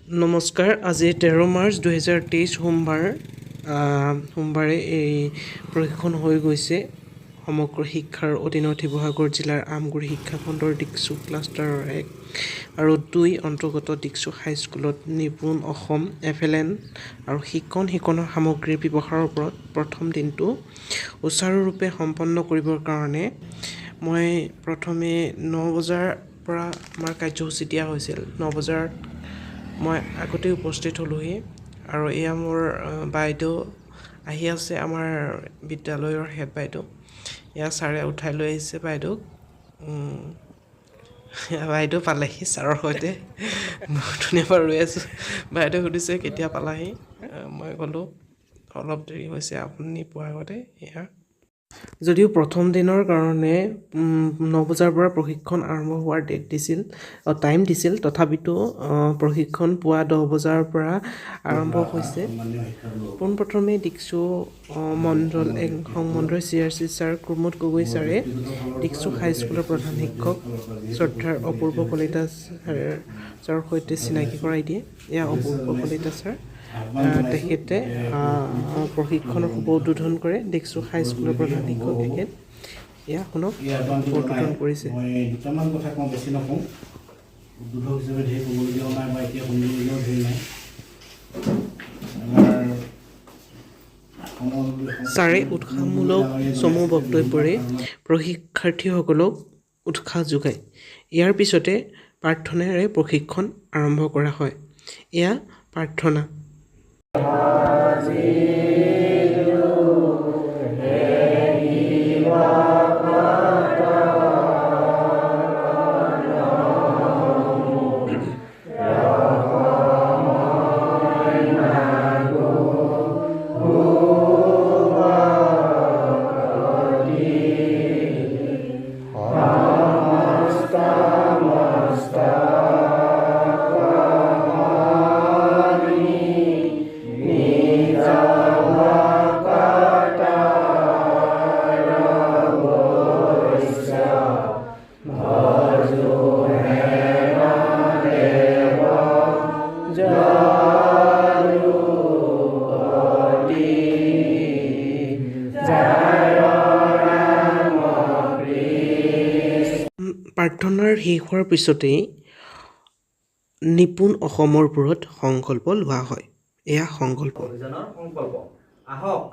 নমস্কাৰ আজি 13 মাৰ্চ 2023 সোমবাৰে এই প্ৰশিক্ষণ হৈ গৈছে সমগ্ৰ শিক্ষাৰ অধীনত শিৱসাগৰ জিলাৰ আমগুৰি শিক্ষাখণ্ডৰ দিকচু ক্লাষ্টাৰৰ 1 আৰু 2 অন্তৰ্গত দিকচু হাইস্কুলত নিপুণ অসম FLN আৰু শিক্ষণৰ সামগ্ৰীৰ ব্যৱহাৰৰ ওপৰত প্ৰথম দিনটো সুচাৰুৰূপে সম্পন্ন কৰিবৰ কাৰণে মই প্ৰথমে 9 বজাৰ পৰা আমাৰ কাৰ্যসূচী দিয়া হৈছিল 9 বজাৰ মই আগতে উপস্থিত হ'লোহি আৰু এয়া মোৰ বাইদেউ আহি আছে আমাৰ বিদ্যালয়ৰ হেড বাইদেউ এয়া ছাৰে উঠাই লৈ আহিছে বাইদেউক বাইদেউ পালেহি ছাৰৰ সৈতে ধুনীয়াকৈ ৰৈ আছোঁ বাইদেউ সুধিছে কেতিয়া পালাহি মই ক'লোঁ অলপ দেৰি হৈছে আপুনি পোৱাৰ আগতে এয়া যদিও প্ৰথম দিনৰ কাৰণে 9 বজাৰ পৰা প্ৰশিক্ষণ আৰম্ভ হোৱাৰ টাইম দিছিল তথাপিতো প্ৰশিক্ষণ পুৱা 10 বজাৰ পৰা আৰম্ভ হৈছে পোনপ্ৰথমে দিকচু মণ্ডল সংমণ্ডল CRC ছাৰ কুমুদ গগৈ ছাৰে দিকচু হাইস্কুলৰ প্ৰধান শিক্ষক শ্ৰদ্ধাৰ অপূৰ্ব কলিতা ছাৰৰ সৈতে চিনাকি কৰাই দিয়ে এয়া অপূৰ্ব কলিতা ছাৰ তেখেতে প্ৰশিক্ষণৰ শুভ উদ্বোধন কৰে দিকচু হাইস্কুলৰ প্ৰধান শিক্ষক তেখেত এয়া শুনক উদ্বোধন কৰিছে দুটামান কথা কওঁ বেছি নকওঁ উদ্বোধক হিচাপে ঢেৰ ক'বলগীয়াও নাই বা এতিয়া শুনিবলগীয়াও ঢেৰ নাই ছাৰে উৎসাহমূলক চমু বক্তব্যৰে প্ৰশিক্ষাৰ্থীসকলক উৎসাহ যোগায় ইয়াৰ পিছতে প্ৰাৰ্থনাৰে প্ৰশিক্ষণ আৰম্ভ কৰা হয় এয়া প্ৰাৰ্থনা প্ৰাৰ্থনাৰ শেষ হোৱাৰ পিছতেই নিপুণ অসমৰ ওপৰত সংকল্প লোৱা হয় এয়া সংকল্প আহক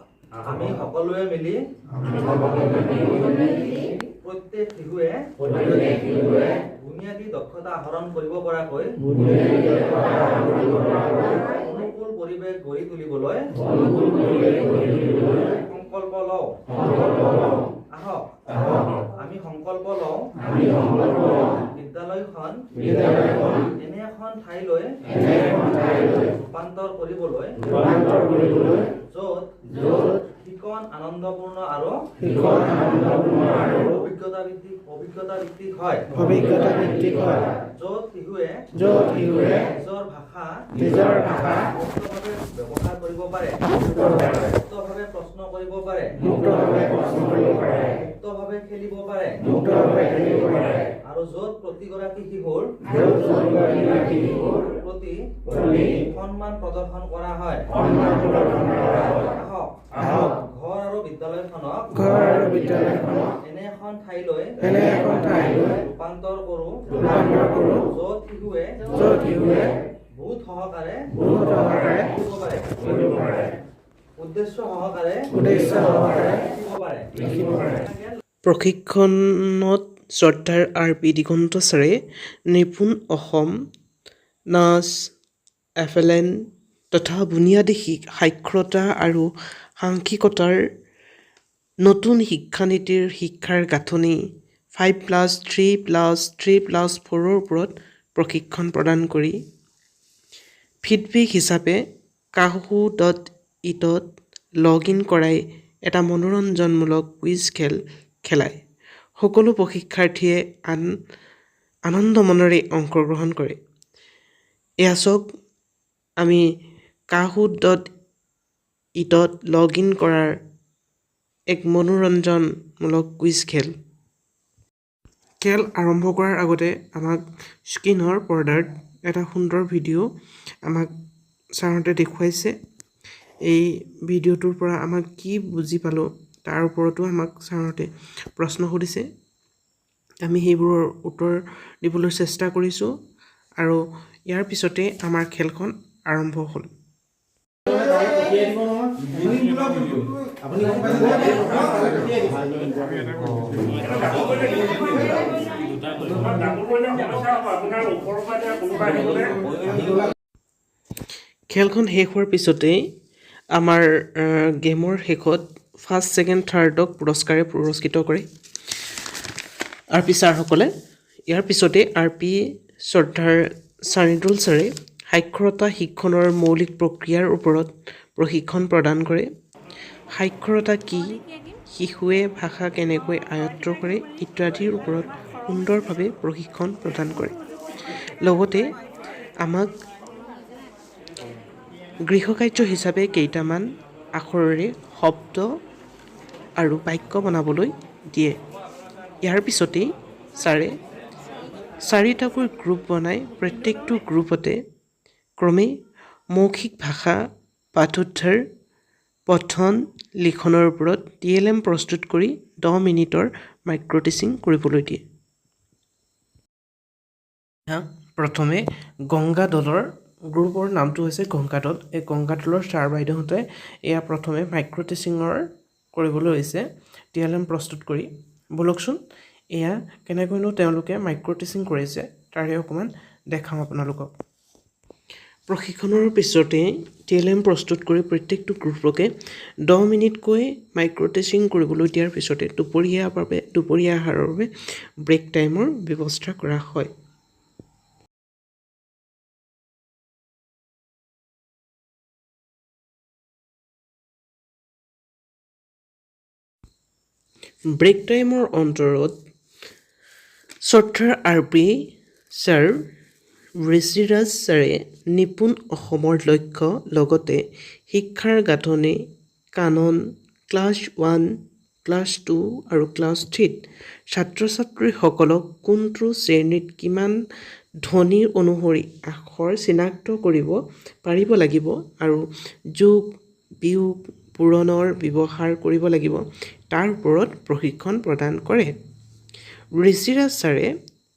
আমি সকলোৱে মিলি প্ৰত্যেক শিশুৱে বুনিয়াদী দক্ষতা আহৰণ কৰিব পৰাকৈ অনুকূল পৰিৱেশ গঢ়ি তুলিবলৈ সংকল্প লওঁ আহক আমি সংকল্প লওঁ বিদ্যালয়খন এনে এখন ঠাইলৈ ৰূপান্তৰ কৰিবলৈ য'ত শিকন আনন্দপূৰ্ণ আৰু অভিজ্ঞতা ভিত্তিক হয় য'ত শিশুৱে নিজৰ ভাষা মুক্তভাৱে ব্যৱহাৰ কৰিব পাৰে মুক্তভাৱে প্ৰশ্ন কৰিব পাৰে মুক্তভাৱে খেলিব পাৰে আৰু য'ত প্ৰতিগৰাকী শিশুৰ প্ৰতি সন্মান প্ৰদৰ্শন কৰা হয় আহক ঘৰ আৰু বিদ্যালয়খনক এনে এখন ঠাইলৈ ৰূপান্তৰ কৰোঁ য'ত শিশুৱে বহুত সহকাৰে উদ্দেশ্য সহকাৰে লিখিব পাৰে প্ৰশিক্ষণত শ্ৰদ্ধাৰ RP দিগন্ত ছাৰে নিপুণ অসম নাচ FLN তথা বুনিয়াদী সাক্ষৰতা আৰু সাংখ্যিকতাৰ নতুন শিক্ষানীতিৰ শিক্ষাৰ গাঁথনি 5+3+3+4ৰ ওপৰত প্ৰশিক্ষণ প্ৰদান কৰি ফিডবেক হিচাপে kahu.it লগ ইন কৰাই এটা মনোৰঞ্জনমূলক কুইজ খেল খেলায় সকলো প্ৰশিক্ষাৰ্থীয়ে আনন্দ মনেৰে অংশগ্ৰহণ কৰে এয়া চাওক আমি kahu.it লগ ইন কৰাৰ এক মনোৰঞ্জনমূলক কুইজ খেল আৰম্ভ কৰাৰ আগতে আমাক স্ক্ৰীনৰ পৰ্দাত এটা সুন্দৰ ভিডিঅ' আমাক ছাৰহঁতে দেখুৱাইছে এই ভিডিঅ'টোৰ পৰা আমাক কি বুজি পালোঁ তাৰ ওপৰতো আমাক ছাৰহঁতে প্ৰশ্ন সুধিছে আমি সেইবোৰৰ উত্তৰ দিবলৈ চেষ্টা কৰিছোঁ আৰু ইয়াৰ পিছতে আমাৰ খেলখন আৰম্ভ হ'ল খেলখন শেষ হোৱাৰ পিছতেই আমাৰ গেমৰ শেষত ফাৰ্ষ্ট ছেকেণ্ড থাৰ্ডক পুৰস্কাৰে পুৰস্কৃত কৰে আৰ পি ছাৰসকলে ইয়াৰ পিছতে আৰ পি শ্ৰদ্ধাৰ চাৰিদুল ছাৰে সাক্ষৰতা শিক্ষণৰ মৌলিক প্ৰক্ৰিয়াৰ ওপৰত প্ৰশিক্ষণ প্ৰদান কৰে সাক্ষৰতা কি শিশুৱে ভাষা কেনেকৈ আয়ত্ত কৰে ইত্যাদিৰ ওপৰত সুন্দৰভাৱে প্ৰশিক্ষণ প্ৰদান কৰে লগতে আমাক গৃহকাৰ্য হিচাপে কেইটামান আখৰেৰে শব্দ আৰু বাক্য বনাবলৈ দিয়ে ইয়াৰ পিছতেই ছাৰে চাৰিটাকৈ গ্ৰুপ বনাই প্ৰত্যেকটো গ্ৰুপতে ক্ৰমে মৌখিক ভাষা পাঠোদ্ধাৰ পঠন লিখনৰ ওপৰত DLM প্ৰস্তুত কৰি 10 মিনিটৰ মাইক্ৰ' টিচিং কৰিবলৈ দিয়ে প্ৰথমে গংগা দলৰ গ্ৰুপৰ নামটো হৈছে গংগা দল এই গংগা দলৰ ছাৰ বাইদেউহঁতে এয়া প্ৰথমে মাইক্ৰ' টিচিঙৰ কৰিবলৈ লৈছে DLM প্ৰস্তুত কৰি বলকচোন এয়া কেনেকৈনো তেওঁলোকে মাইক্ৰ' টিচিং কৰিছে তাৰে অকণমান দেখাম আপোনালোকক প্ৰশিক্ষণৰ পিছতে DLM প্ৰস্তুত কৰি প্ৰত্যেকটো গ্ৰুপকে 10 মিনিটকৈ মাইক্ৰ' টিচিং কৰিবলৈ দিয়াৰ পিছতে দুপৰীয়া আহাৰৰ বাবে ব্ৰেক টাইমৰ ব্যৱস্থা কৰা হয় ব্ৰেক টাইমৰ অন্তৰত শ্ৰদ্ধাৰ আৰ পি ছাৰ ঋষিৰাজ ছাৰে নিপুণ অসমৰ লক্ষ্য লগতে শিক্ষাৰ গাঁথনি কানন ক্লাছ 1 ক্লাছ 2 আৰু ক্লাছ 3 ছাত্ৰ ছাত্ৰীসকলক কোনটো শ্ৰেণীত কিমান ধ্বনি অনুসৰি আখৰ চিনাক্ত কৰিব পাৰিব লাগিব আৰু যোগ বিয়োগ পূৰণৰ ব্যৱহাৰ কৰিব লাগিব তাৰ ওপৰত প্ৰশিক্ষণ প্ৰদান কৰে ঋষিৰাজ ছাৰে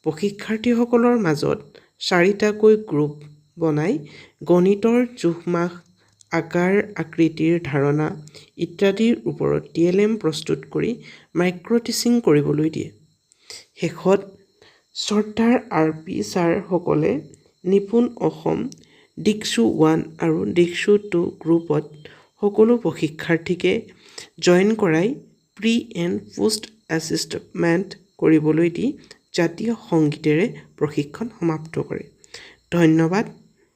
প্ৰশিক্ষাৰ্থীসকলৰ মাজত 4টাকৈ গ্ৰুপ বনাই গণিতৰ জোখ-মাখ আকাৰ আকৃতিৰ ধাৰণা ইত্যাদিৰ ওপৰত DLM প্ৰস্তুত কৰি মাইক্ৰ' টিচিং কৰিবলৈ দিয়ে শেষত শ্ৰদ্ধাৰ আৰ পি ছাৰসকলে নিপুণ অসম দিক্ষু 1 আৰু দিক্ষু 2 গ্ৰুপত সকলো প্ৰশিক্ষাৰ্থীকে জইন কৰাই প্ৰি এণ্ড পোষ্ট এছেছমেণ্ট কৰিবলৈ দি জাতীয় সংগীতেৰে প্ৰশিক্ষণ সমাপ্ত কৰে ধন্যবাদ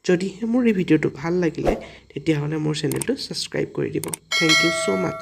যদিহে মোৰ এই ভিডিঅ'টো ভাল লাগিলে তেতিয়াহ'লে মোৰ চেনেলটো ছাবস্ক্ৰাইব কৰি দিব থেংক ইউ ছ' মাছ